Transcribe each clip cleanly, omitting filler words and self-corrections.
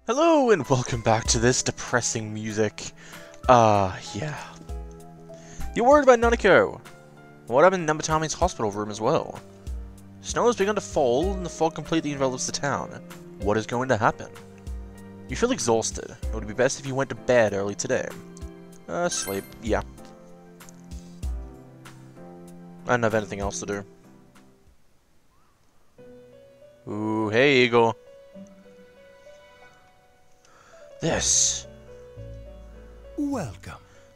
Hello and welcome back to this depressing music. Yeah. You're worried about Nanako. What happened in Namatame's hospital room as well? Snow has begun to fall and the fog completely envelops the town. What is going to happen? You feel exhausted. It would be best if you went to bed early today. Sleep. Yeah. I don't have anything else to do. Ooh, hey Eagle. This. Welcome.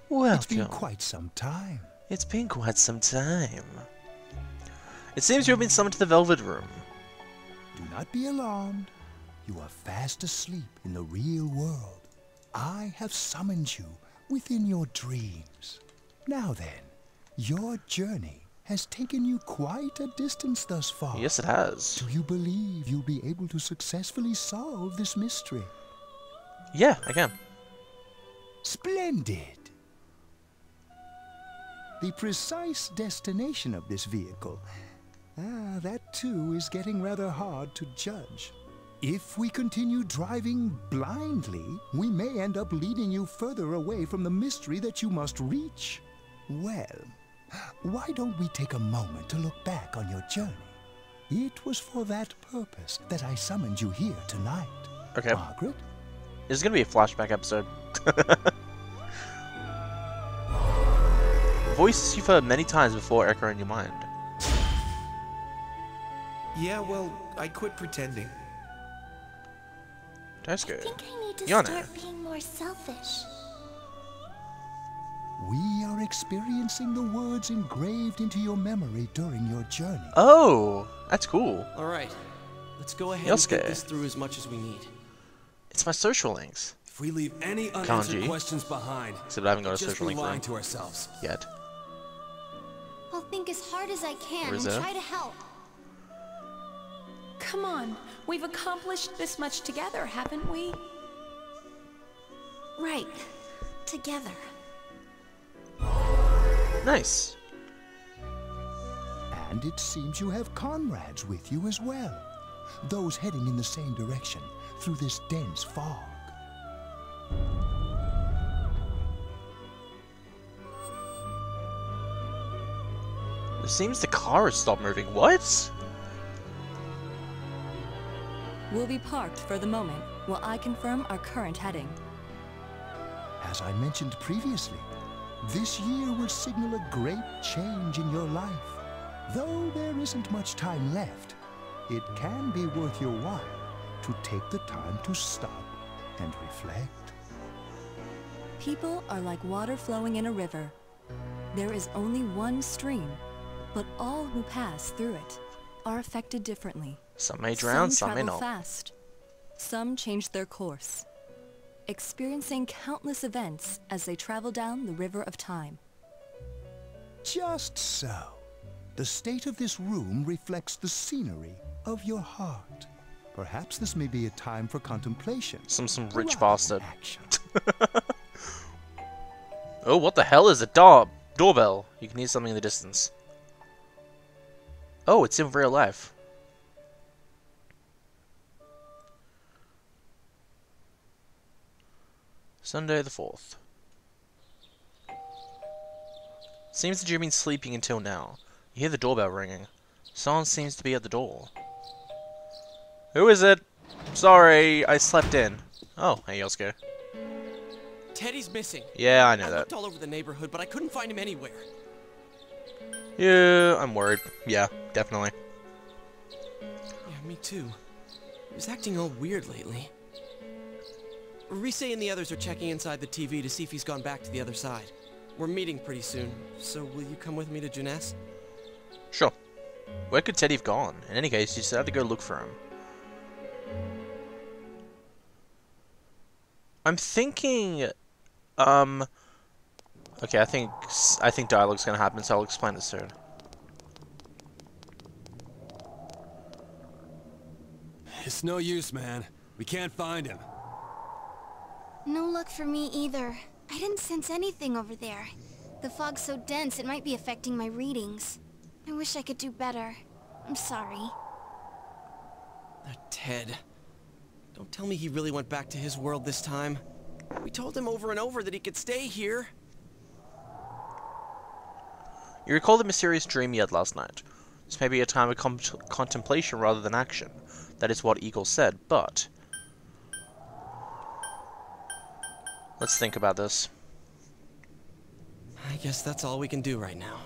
It's been quite some time. It's been quite some time. It seems you have been summoned to the Velvet Room. Do not be alarmed. You are fast asleep in the real world. I have summoned you within your dreams. Now then, your journey has taken you quite a distance thus far. Yes, it has. Do you believe you'll be able to successfully solve this mystery? Yeah, I can. Splendid! The precise destination of this vehicle, that too is getting rather hard to judge. If we continue driving blindly, we may end up leading you further away from the mystery that you must reach. Well, why don't we take a moment to look back on your journey? It was for that purpose that I summoned you here tonight. Okay. Margaret? This is gonna be a flashback episode. Voices you've heard many times before echo in your mind. Yeah, well, I quit pretending. That's good. I think I need to Yana. start being more selfish. We are experiencing the words engraved into your memory during your journey. Oh, that's cool. Alright, let's go ahead Yosuke. and get this through as much as we need. It's my social links. If we leave any unanswered Kanji. questions behind, Except I haven't got a we'll just social be link lying for to ourselves. yet. I'll think as hard as I can Where is and that? try to help. Come on, we've accomplished this much together, haven't we? Right. Together. Nice. And it seems you have comrades with you as well. Those heading in the same direction through this dense fog. It seems the car has stopped moving. What? We'll be parked for the moment while I confirm our current heading. As I mentioned previously, this year will signal a great change in your life. Though there isn't much time left, it can be worth your while to take the time to stop and reflect. People are like water flowing in a river. There is only one stream, but all who pass through it are affected differently. Some may drown, some may travel not. fast. Some change their course, experiencing countless events as they travel down the river of time. Just so. The state of this room reflects the scenery of your heart. Perhaps this may be a time for contemplation. Some rich rather than bastard. action. Oh, what the hell is a doorbell? You can hear something in the distance. Oh, it's in real life. Sunday the 4th. Seems that you've been sleeping until now. You hear the doorbell ringing. Someone seems to be at the door. Who is it? Sorry, I slept in. Oh, hey Yosuke. Teddy's missing. Yeah, I know I that. looked all over the neighborhood, but I couldn't find him anywhere. Yeah, I'm worried. Yeah, definitely. Yeah, me too. He's acting all weird lately. Rise and the others are checking inside the TV to see if he's gone back to the other side. We're meeting pretty soon, so will you come with me to Jeunesse? Sure. Where could Teddy have gone? In any case, you decided to go look for him. I'm thinking, okay, I think dialogue's gonna happen, so I'll explain this soon. It's no use, man. We can't find him. No luck for me either. I didn't sense anything over there. The fog's so dense it might be affecting my readings. I wish I could do better. I'm sorry. Ted. Don't tell me he really went back to his world this time. We told him over and over that he could stay here. You recall the mysterious dream you had last night. This may be a time of contemplation rather than action. That is what Eagle said, but... let's think about this. I guess that's all we can do right now.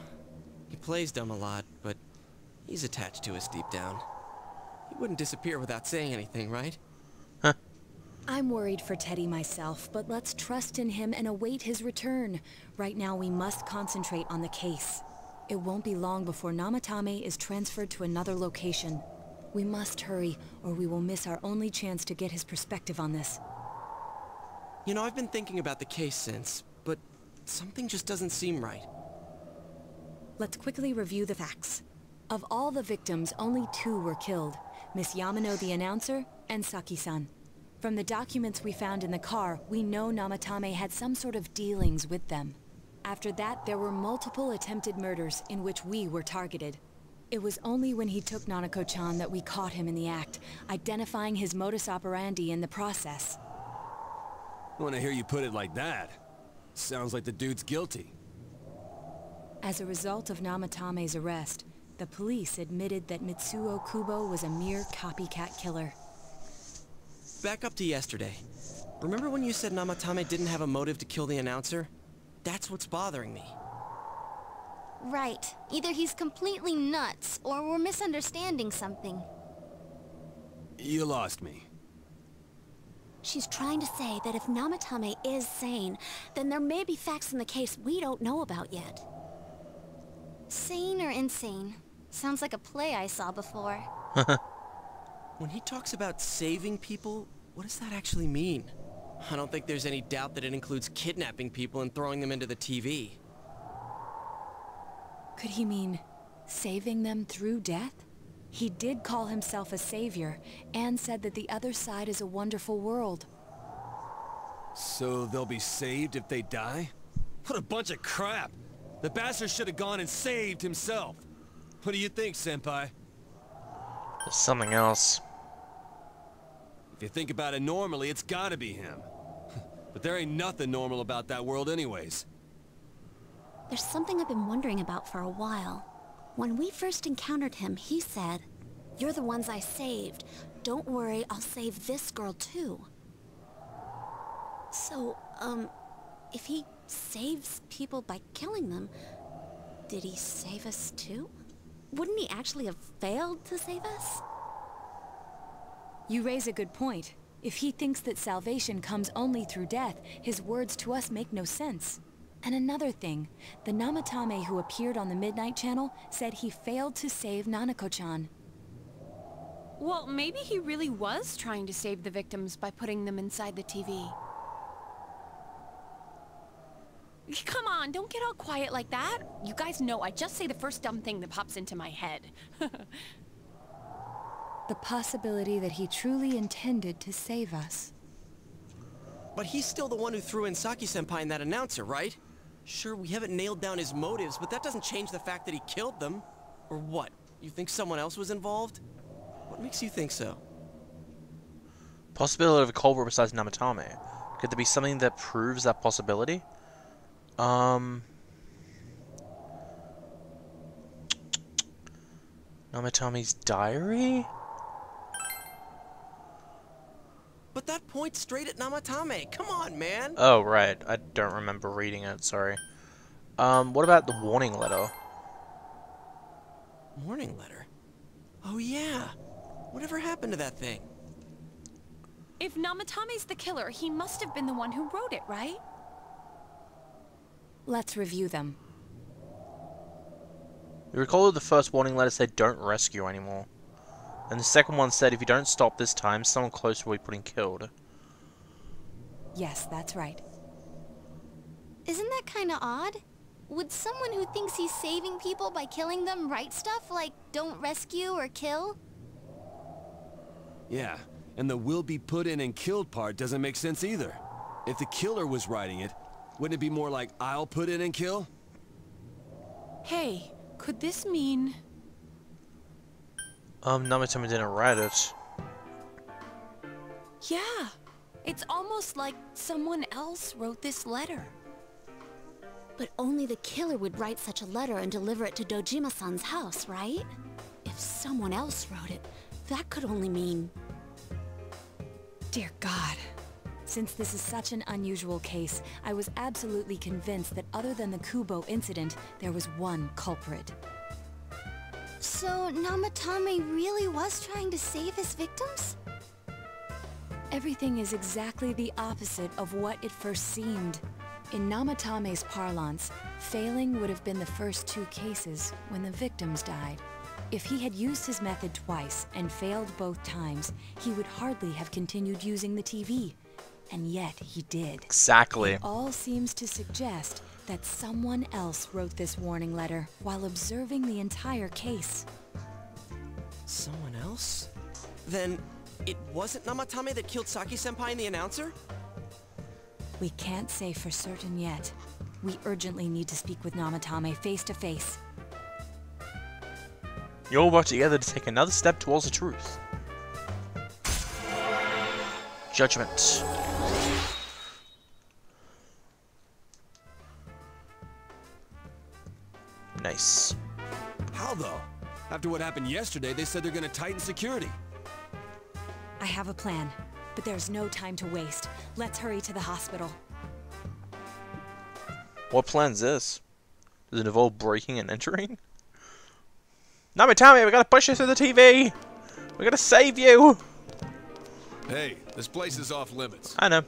He plays dumb a lot, but he's attached to us deep down. He wouldn't disappear without saying anything, right? Huh. I'm worried for Teddy myself, but let's trust in him and await his return. Right now we must concentrate on the case. It won't be long before Namatame is transferred to another location. We must hurry, or we will miss our only chance to get his perspective on this. You know, I've been thinking about the case since, but something just doesn't seem right. Let's quickly review the facts. Of all the victims, only 2 were killed. Miss Yamano the announcer, and Saki-san. From the documents we found in the car, we know Namatame had some sort of dealings with them. After that, there were multiple attempted murders in which we were targeted. It was only when he took Nanako-chan that we caught him in the act, identifying his modus operandi in the process. When I hear you put it like that, sounds like the dude's guilty. As a result of Namatame's arrest, the police admitted that Mitsuo Kubo was a mere copycat killer. Back up to yesterday. Remember when you said Namatame didn't have a motive to kill the announcer? That's what's bothering me. Right. Either he's completely nuts, or we're misunderstanding something. You lost me. She's trying to say that if Namatame is sane, then there may be facts in the case we don't know about yet. Sane or insane? Sounds like a play I saw before. When he talks about saving people, what does that actually mean? I don't think there's any doubt that it includes kidnapping people and throwing them into the TV. Could he mean saving them through death? He did call himself a savior, and said that the other side is a wonderful world. So they'll be saved if they die? What a bunch of crap! The bastard should have gone and saved himself. What do you think, Senpai? There's something else. If you think about it normally, it's gotta be him. But there ain't nothing normal about that world anyways. There's something I've been wondering about for a while. When we first encountered him, he said, "You're the ones I saved. Don't worry, I'll save this girl too." So, if he saves people by killing them, did he save us too? Wouldn't he actually have failed to save us? You raise a good point. If he thinks that salvation comes only through death, his words to us make no sense. And another thing, the Namatame who appeared on the Midnight Channel said he failed to save Nanako-chan. Well, maybe he really was trying to save the victims by putting them inside the TV. Come on, don't get all quiet like that. You guys know I just say the first dumb thing that pops into my head. The possibility that he truly intended to save us. But he's still the one who threw in Saki-senpai and that announcer, right? Sure, we haven't nailed down his motives, but that doesn't change the fact that he killed them. Or what? You think someone else was involved? What makes you think so? Possibility of a culprit besides Namatame. Could there be something that proves that possibility? Namatame's diary? But that points straight at Namatame. Come on, man. Oh, right. I don't remember reading it, sorry. What about the warning letter? Warning letter? Oh, yeah. Whatever happened to that thing? If Namatame's the killer, he must have been the one who wrote it, right? Let's review them. You recall that the first warning letter said don't rescue anymore. And the second one said if you don't stop this time, someone close will be put in killed. Yes, that's right. Isn't that kinda odd? Would someone who thinks he's saving people by killing them write stuff like don't rescue or kill? Yeah, and the will be put in and killed part doesn't make sense either. If the killer was writing it, wouldn't it be more like I'll put in and kill? Hey, could this mean... Namatame didn't write it. Yeah. It's almost like someone else wrote this letter. But only the killer would write such a letter and deliver it to Dojima-san's house, right? If someone else wrote it, that could only mean... Dear God. Since this is such an unusual case, I was absolutely convinced that other than the Kubo incident, there was one culprit. So, Namatame really was trying to save his victims? Everything is exactly the opposite of what it first seemed. In Namatame's parlance, failing would have been the first 2 cases when the victims died. If he had used his method twice and failed both times, he would hardly have continued using the TV. And yet he did. Exactly. It all seems to suggest that someone else wrote this warning letter while observing the entire case. Someone else? Then it wasn't Namatame that killed Saki-senpai and the announcer? We can't say for certain yet. We urgently need to speak with Namatame face to face. You all work together to take another step towards the truth. Judgment. Nice. How though? After what happened yesterday, they said they're gonna tighten security. I have a plan, but there's no time to waste. Let's hurry to the hospital. What plan's this? Does it involve breaking and entering? Namatame, we gotta push you through the TV! We gotta save you! Hey, this place is off limits. I know.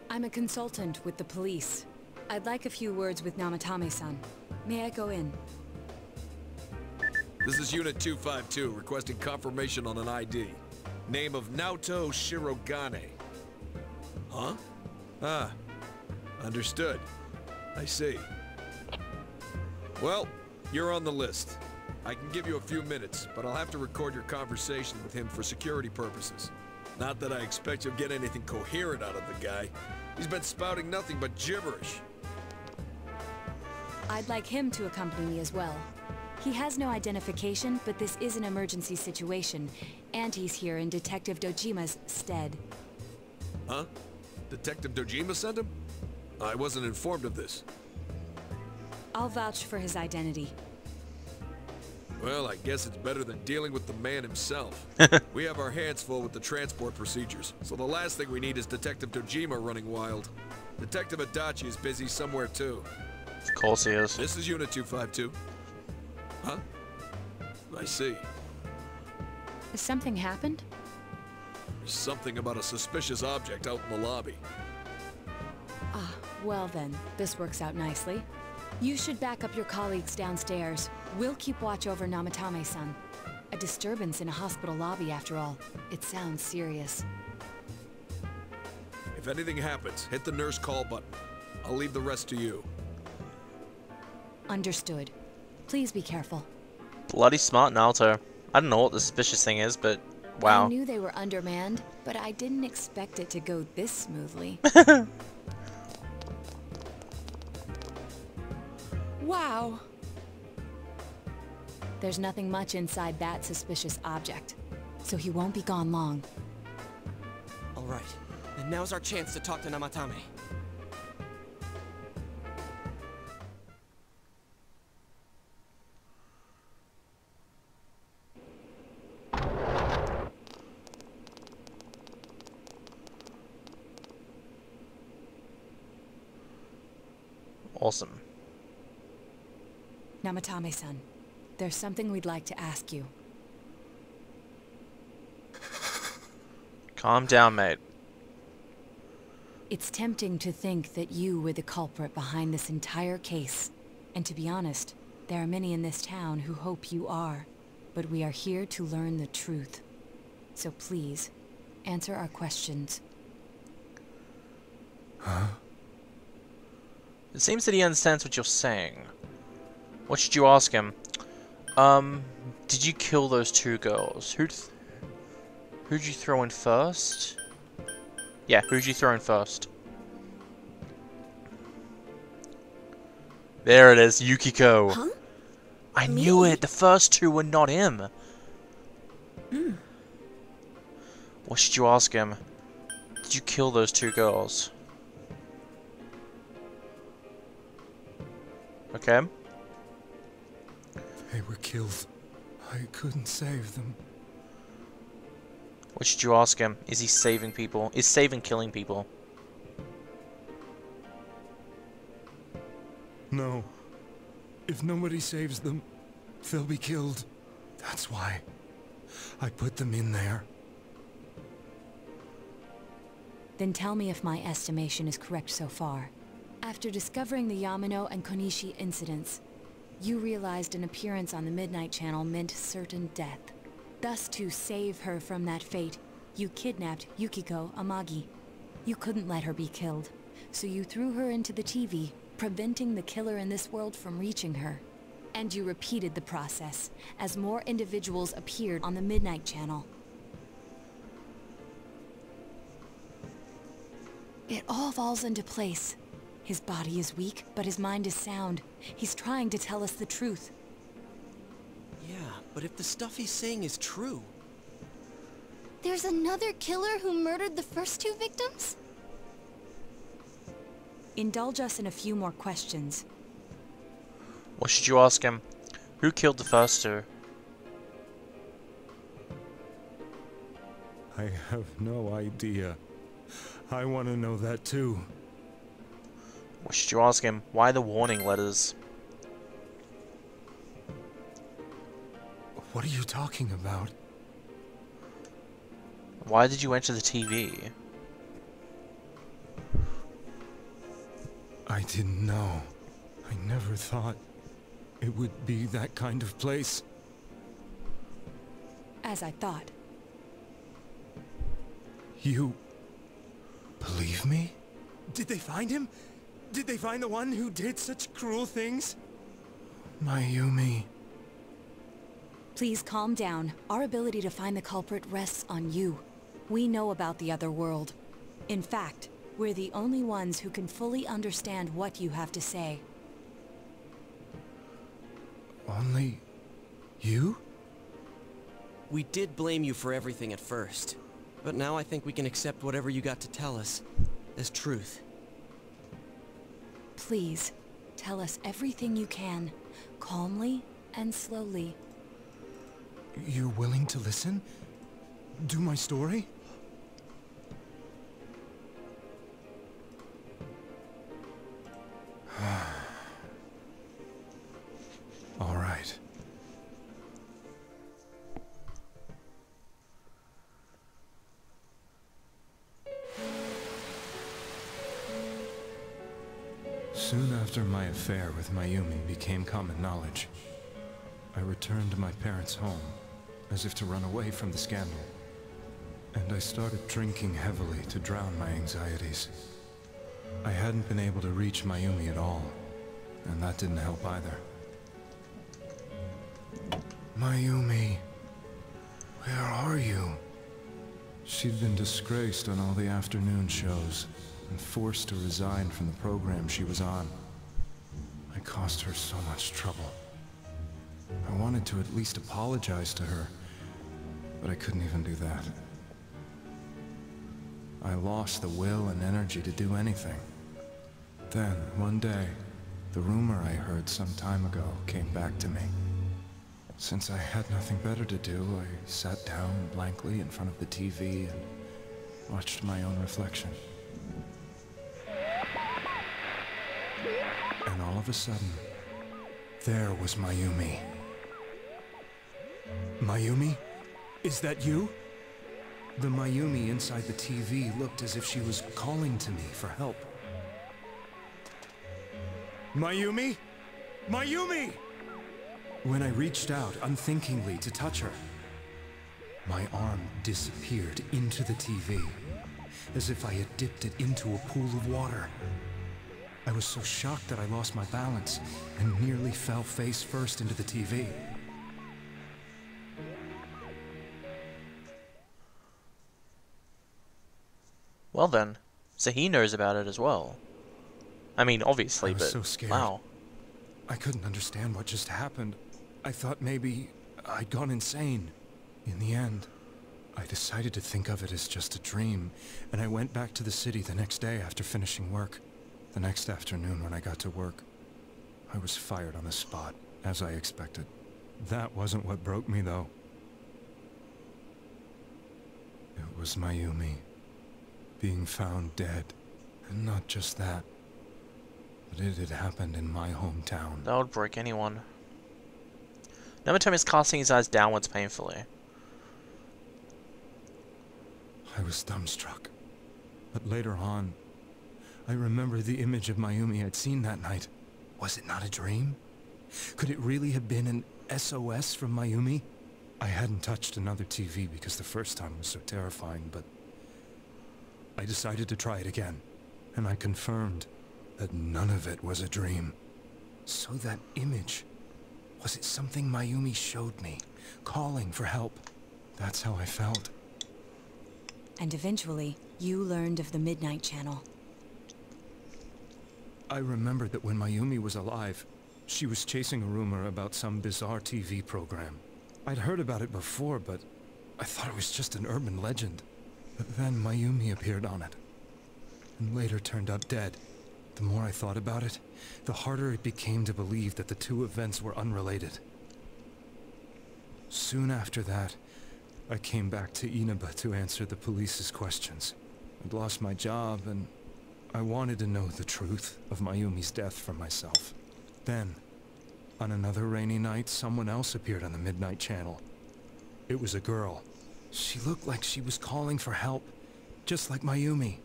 I'm a consultant with the police. I'd like a few words with Namatame-san. May I go in? This is Unit 252, requesting confirmation on an ID. Name of Naoto Shirogane. Huh? Ah. Understood. I see. Well, you're on the list. I can give you a few minutes, but I'll have to record your conversation with him for security purposes. Not that I expect you'll get anything coherent out of the guy. He's been spouting nothing but gibberish. I'd like him to accompany me as well. He has no identification, but this is an emergency situation, and he's here in Detective Dojima's stead. Huh? Detective Dojima sent him? I wasn't informed of this. I'll vouch for his identity. Well, I guess it's better than dealing with the man himself. We have our hands full with the transport procedures, so the last thing we need is Detective Dojima running wild. Detective Adachi is busy somewhere too. Of course he is. This is Unit 252. Huh? I see. Has something happened? There's something about a suspicious object out in the lobby. Ah, well then, this works out nicely. You should back up your colleagues downstairs. We'll keep watch over Namatame-san. A disturbance in a hospital lobby, after all. It sounds serious. If anything happens, hit the nurse call button. I'll leave the rest to you. Understood. Please be careful. Bloody smart Naoto. I don't know what the suspicious thing is, but wow. I knew they were undermanned, but I didn't expect it to go this smoothly. Wow. There's nothing much inside that suspicious object, so he won't be gone long. All right. Then now's our chance to talk to Namatame. Awesome. Namatame-san, there's something we'd like to ask you. Calm down, mate. It's tempting to think that you were the culprit behind this entire case. And to be honest, there are many in this town who hope you are. But we are here to learn the truth. So please, answer our questions. Huh? It seems that he understands what you're saying. What should you ask him? Did you kill those 2 girls? Who'd you throw in first? Yeah, who'd you throw in first? There it is, Yukiko. Huh? I knew it. The first 2 were not him. What should you ask him? Did you kill those two girls? Okay. They were killed. I couldn't save them. What should you ask him? Is he saving people? Is saving killing people? No. If nobody saves them, they'll be killed. That's why I put them in there. Then tell me if my estimation is correct so far. After discovering the Yamano and Konishi incidents, you realized an appearance on the Midnight Channel meant certain death. Thus, to save her from that fate, you kidnapped Yukiko Amagi. You couldn't let her be killed, so you threw her into the TV, preventing the killer in this world from reaching her. And you repeated the process, as more individuals appeared on the Midnight Channel. It all falls into place. His body is weak, but his mind is sound. He's trying to tell us the truth. Yeah, but if the stuff he's saying is true... There's another killer who murdered the first two victims? Indulge us in a few more questions. What should you ask him? Who killed the first two? I have no idea. I want to know that too. What should you ask him? Why the warning letters? What are you talking about? Why did you enter the TV? I didn't know. I never thought it would be that kind of place. As I thought. You believe me? Did they find him? Did they find the one who did such cruel things? Mayumi. Please calm down. Our ability to find the culprit rests on you. We know about the other world. In fact, we're the only ones who can fully understand what you have to say. Only you? We did blame you for everything at first, but now I think we can accept whatever you got to tell us as truth. Please, tell us everything you can, calmly and slowly. You're willing to listen? Do my story? All right. Soon after my affair with Mayumi became common knowledge, I returned to my parents' home, as if to run away from the scandal. And I started drinking heavily to drown my anxieties. I hadn't been able to reach Mayumi at all, and that didn't help either. Mayumi, where are you? She'd been disgraced on all the afternoon shows, and forced to resign from the program she was on. I caused her so much trouble. I wanted to at least apologize to her, but I couldn't even do that. I lost the will and energy to do anything. Then, one day, the rumor I heard some time ago came back to me. Since I had nothing better to do, I sat down blankly in front of the TV and watched my own reflection. And all of a sudden, there was Mayumi. Mayumi? Is that you? The Mayumi inside the TV looked as if she was calling to me for help. Mayumi? Mayumi! When I reached out unthinkingly to touch her, my arm disappeared into the TV, as if I had dipped it into a pool of water. I was so shocked that I lost my balance and nearly fell face first into the TV. Well then, so he knows about it as well. I mean, obviously, I was but so scared. wow. I couldn't understand what just happened. I thought maybe I'd gone insane. In the end, I decided to think of it as just a dream, and I went back to the city the next day after finishing work. The next afternoon when I got to work, I was fired on the spot, as I expected. That wasn't what broke me, though. It was Mayumi, being found dead. And not just that, but it had happened in my hometown. That would break anyone. Namatame is casting his eyes downwards painfully. I was dumbstruck. But later on, I remember the image of Mayumi I'd seen that night. Was it not a dream? Could it really have been an SOS from Mayumi? I hadn't touched another TV because the first time was so terrifying, but I decided to try it again, and I confirmed that none of it was a dream. So that image, was it something Mayumi showed me, calling for help? That's how I felt. And eventually, you learned of the Midnight Channel. I remembered that when Mayumi was alive, she was chasing a rumor about some bizarre TV program. I'd heard about it before, but I thought it was just an urban legend. But then Mayumi appeared on it, and later turned up dead. The more I thought about it, the harder it became to believe that the two events were unrelated. Soon after that, I came back to Inaba to answer the police's questions. I'd lost my job, and I wanted to know the truth of Mayumi's death for myself. Then, on another rainy night, someone else appeared on the Midnight Channel. It was a girl. She looked like she was calling for help, just like Mayumi.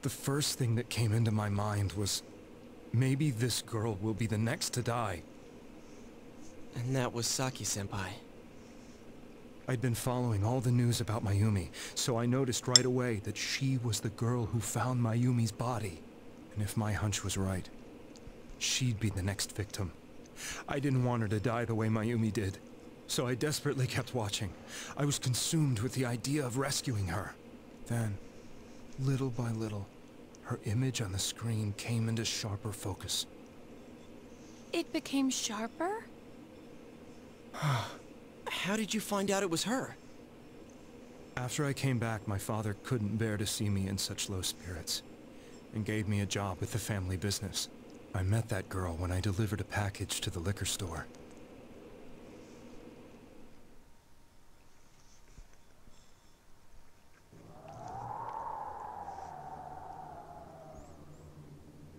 The first thing that came into my mind was, maybe this girl will be the next to die. And that was Saki-senpai. I'd been following all the news about Mayumi, so I noticed right away that she was the girl who found Mayumi's body. And if my hunch was right, she'd be the next victim. I didn't want her to die the way Mayumi did, so I desperately kept watching. I was consumed with the idea of rescuing her. Then, little by little, her image on the screen came into sharper focus. It became sharper? How did you find out it was her? After I came back, my father couldn't bear to see me in such low spirits, and gave me a job with the family business. I met that girl when I delivered a package to the liquor store.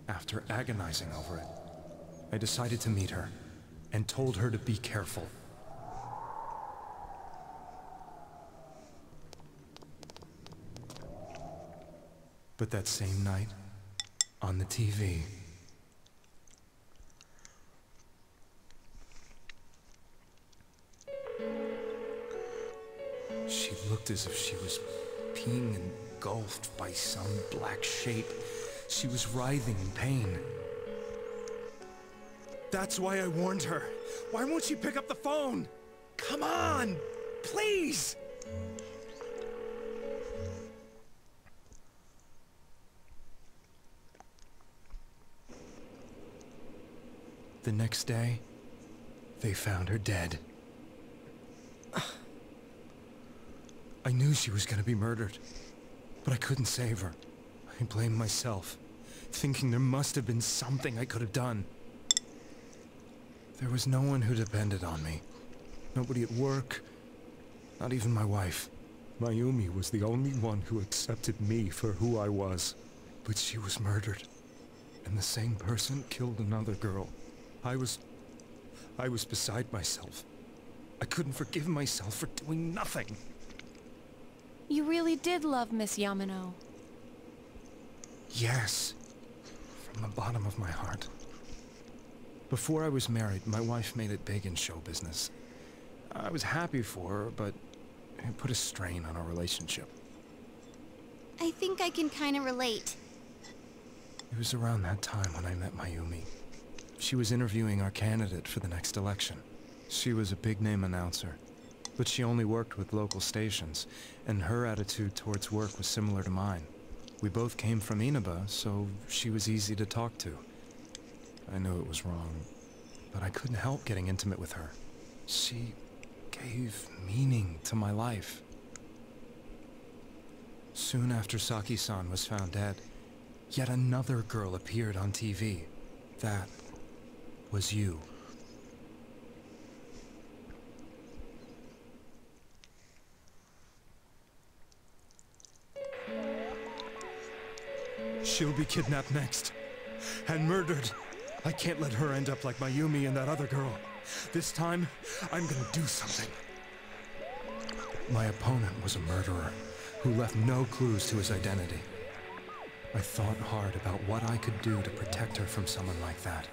After agonizing over it, I decided to meet her, and told her to be careful. But that same night, on the TV, she looked as if she was being engulfed by some black shape. She was writhing in pain. That's why I warned her. Why won't she pick up the phone? Come on, please! The next day, they found her dead. I knew she was gonna be murdered, but I couldn't save her. I blamed myself, thinking there must have been something I could have done. There was no one who depended on me. Nobody at work, not even my wife. Mayumi was the only one who accepted me for who I was. But she was murdered, and the same person killed another girl. I was beside myself. I couldn't forgive myself for doing nothing. You really did love Miss Yamano. Yes, from the bottom of my heart. Before I was married, my wife made it big in show business. I was happy for her, but it put a strain on our relationship. I think I can kind of relate. It was around that time when I met Mayumi. She was interviewing our candidate for the next election. She was a big-name announcer, but she only worked with local stations, and her attitude towards work was similar to mine. We both came from Inaba, so she was easy to talk to. I knew it was wrong, but I couldn't help getting intimate with her. She gave meaning to my life. Soon after Saki-san was found dead, yet another girl appeared on TV. That was you. She'll be kidnapped next. And murdered. I can't let her end up like Mayumi and that other girl. This time, I'm gonna do something. My opponent was a murderer who left no clues to his identity. I thought hard about what I could do to protect her from someone like that.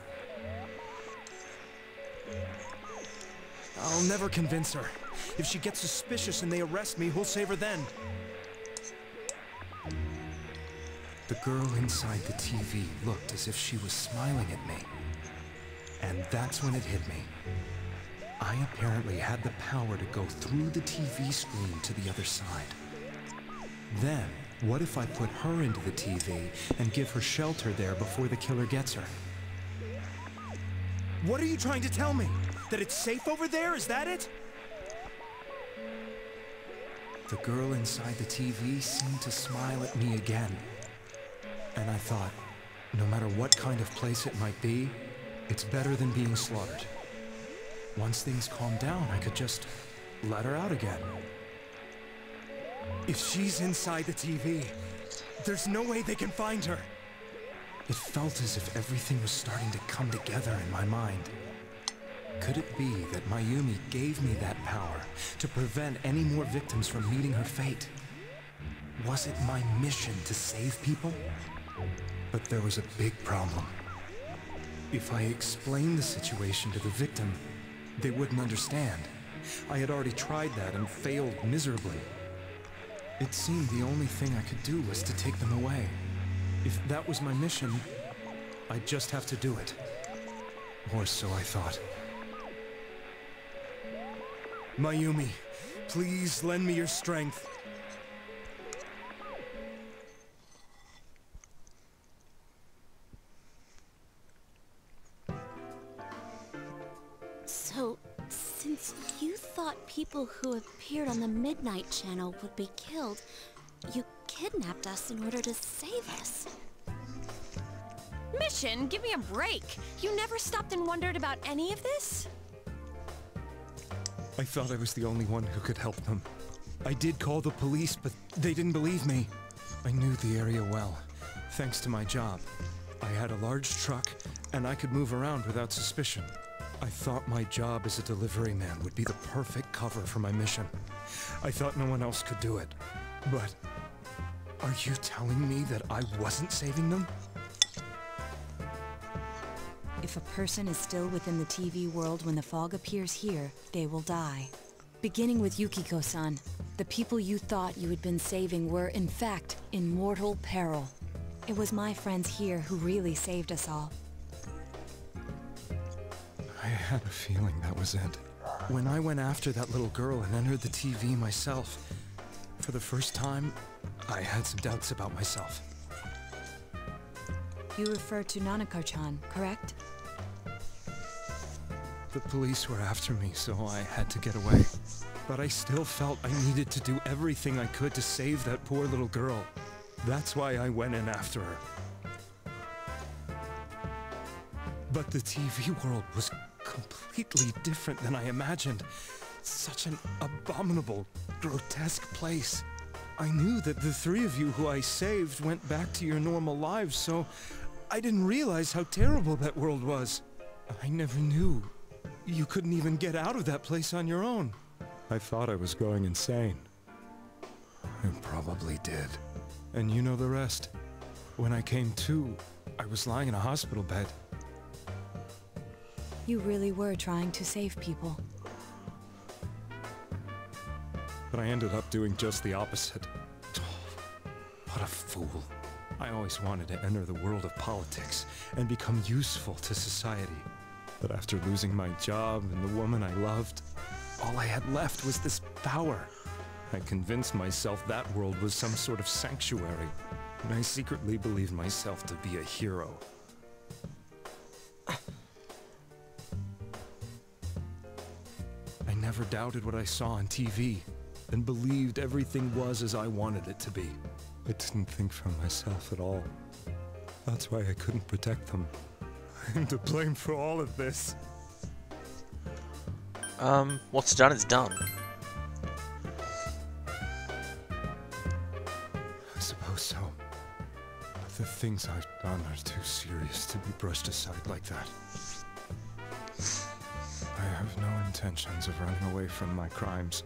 I'll never convince her. If she gets suspicious and they arrest me, who'll save her then? The girl inside the TV looked as if she was smiling at me. And that's when it hit me. I apparently had the power to go through the TV screen to the other side. Then, what if I put her into the TV and give her shelter there before the killer gets her? What are you trying to tell me? That it's safe over there? Is that it? The girl inside the TV seemed to smile at me again. And I thought, no matter what kind of place it might be, it's better than being slaughtered. Once things calm down, I could just let her out again. If she's inside the TV, there's no way they can find her. It felt as if everything was starting to come together in my mind. Could it be that Mayumi gave me that power to prevent any more victims from meeting her fate? Was it my mission to save people? But there was a big problem. If I explained the situation to the victim, they wouldn't understand. I had already tried that and failed miserably. It seemed the only thing I could do was to take them away. If that was my mission, I'd just have to do it. Or so I thought. Mayumi, please lend me your strength. So, since you thought people who appeared on the Midnight Channel would be killed, you kidnapped us in order to save us. Mission? Give me a break. You never stopped and wondered about any of this? I thought I was the only one who could help them. I did call the police, but they didn't believe me. I knew the area well, thanks to my job. I had a large truck, and I could move around without suspicion. I thought my job as a delivery man would be the perfect cover for my mission. I thought no one else could do it. But are you telling me that I wasn't saving them? If a person is still within the TV world when the fog appears here, they will die. Beginning with Yukiko-san, the people you thought you had been saving were, in fact, in mortal peril. It was my friends here who really saved us all. I had a feeling that was it. When I went after that little girl and entered the TV myself, for the first time, I had some doubts about myself. You refer to Nanako-chan, correct? The police were after me, so I had to get away. But I still felt I needed to do everything I could to save that poor little girl. That's why I went in after her. But the TV world was completely different than I imagined. Such an abominable, grotesque place. I knew that the three of you who I saved went back to your normal lives, so I didn't realize how terrible that world was. I never knew. You couldn't even get out of that place on your own. I thought I was going insane. I probably did. And you know the rest. When I came to, I was lying in a hospital bed. You really were trying to save people. But I ended up doing just the opposite. What a fool. I always wanted to enter the world of politics and become useful to society. But after losing my job and the woman I loved, all I had left was this power. I convinced myself that world was some sort of sanctuary, and I secretly believed myself to be a hero. I never doubted what I saw on TV. and believed everything was as I wanted it to be. I didn't think for myself at all. That's why I couldn't protect them. I'm to blame for all of this. What's done is done. I suppose so. But the things I've done are too serious to be brushed aside like that. I have no intentions of running away from my crimes.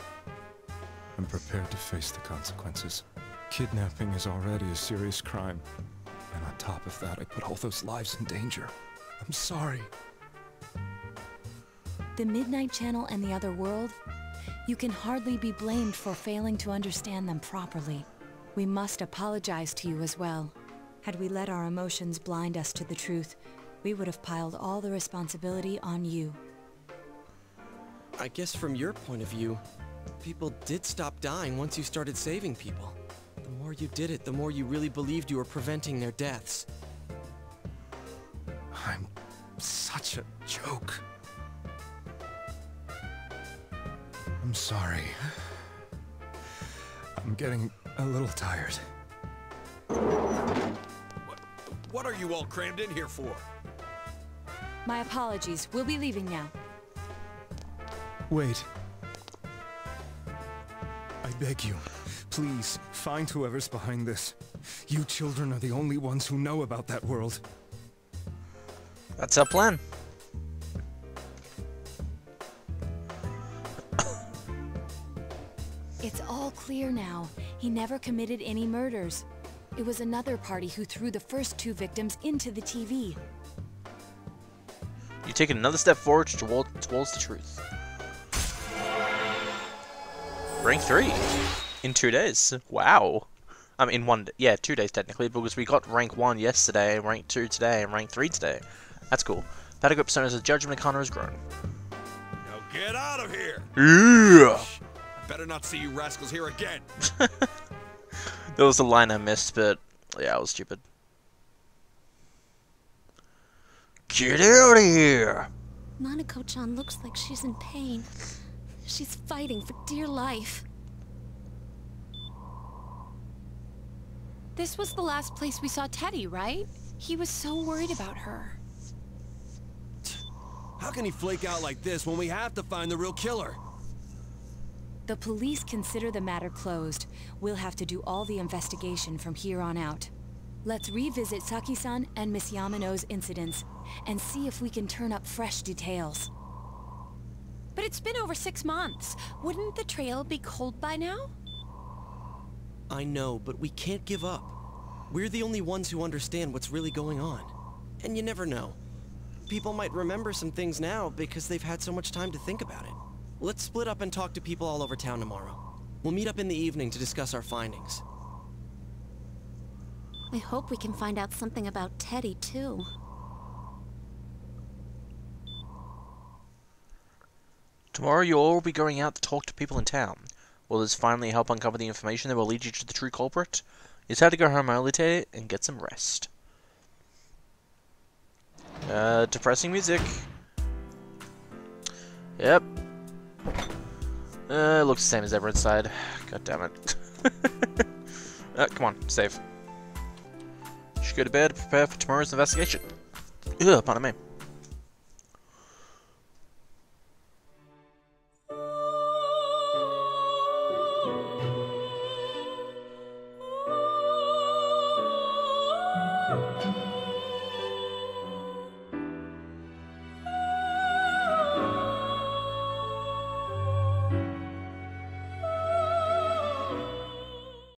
I'm prepared to face the consequences. Kidnapping is already a serious crime. And on top of that, I put all those lives in danger. I'm sorry. The Midnight Channel and the other world? You can hardly be blamed for failing to understand them properly. We must apologize to you as well. Had we let our emotions blind us to the truth, we would have piled all the responsibility on you. I guess from your point of view, people did stop dying once you started saving people. The more you did it, the more you really believed you were preventing their deaths. I'm such a joke. I'm sorry. I'm getting a little tired. What are you all crammed in here for? My apologies. We'll be leaving now. Wait. I beg you, please, find whoever's behind this. You children are the only ones who know about that world. That's our plan. It's all clear now. He never committed any murders. It was another party who threw the first 2 victims into the TV. You've taken another step forward towards the truth. Rank 3 in 2 days. Wow. I mean, yeah, 2 days technically, because we got rank 1 yesterday, rank 2 today, and rank 3 today. That's cool. Battle Group Sona's Judgment Arcana has grown. Now get out of here! Yeah! I better not see you rascals here again! There was a line I missed, but yeah, I was stupid. Get out of here! Nanako-chan looks like she's in pain. She's fighting for dear life. This was the last place we saw Teddy, right? He was so worried about her. How can he flake out like this when we have to find the real killer? The police consider the matter closed. We'll have to do all the investigation from here on out. Let's revisit Saki-san and Miss Yamano's incidents, and see if we can turn up fresh details. But it's been over 6 months. Wouldn't the trail be cold by now? I know, but we can't give up. We're the only ones who understand what's really going on. And you never know. People might remember some things now because they've had so much time to think about it. Let's split up and talk to people all over town tomorrow. We'll meet up in the evening to discuss our findings. I hope we can find out something about Teddy, too. Tomorrow you'll all be going out to talk to people in town. Will this finally help uncover the information that will lead you to the true culprit? It's time to go home early today and get some rest. Depressing music. Yep. It looks the same as ever inside. God damn it. Come on, save. Should go to bed, prepare for tomorrow's investigation. Ugh, pardon me.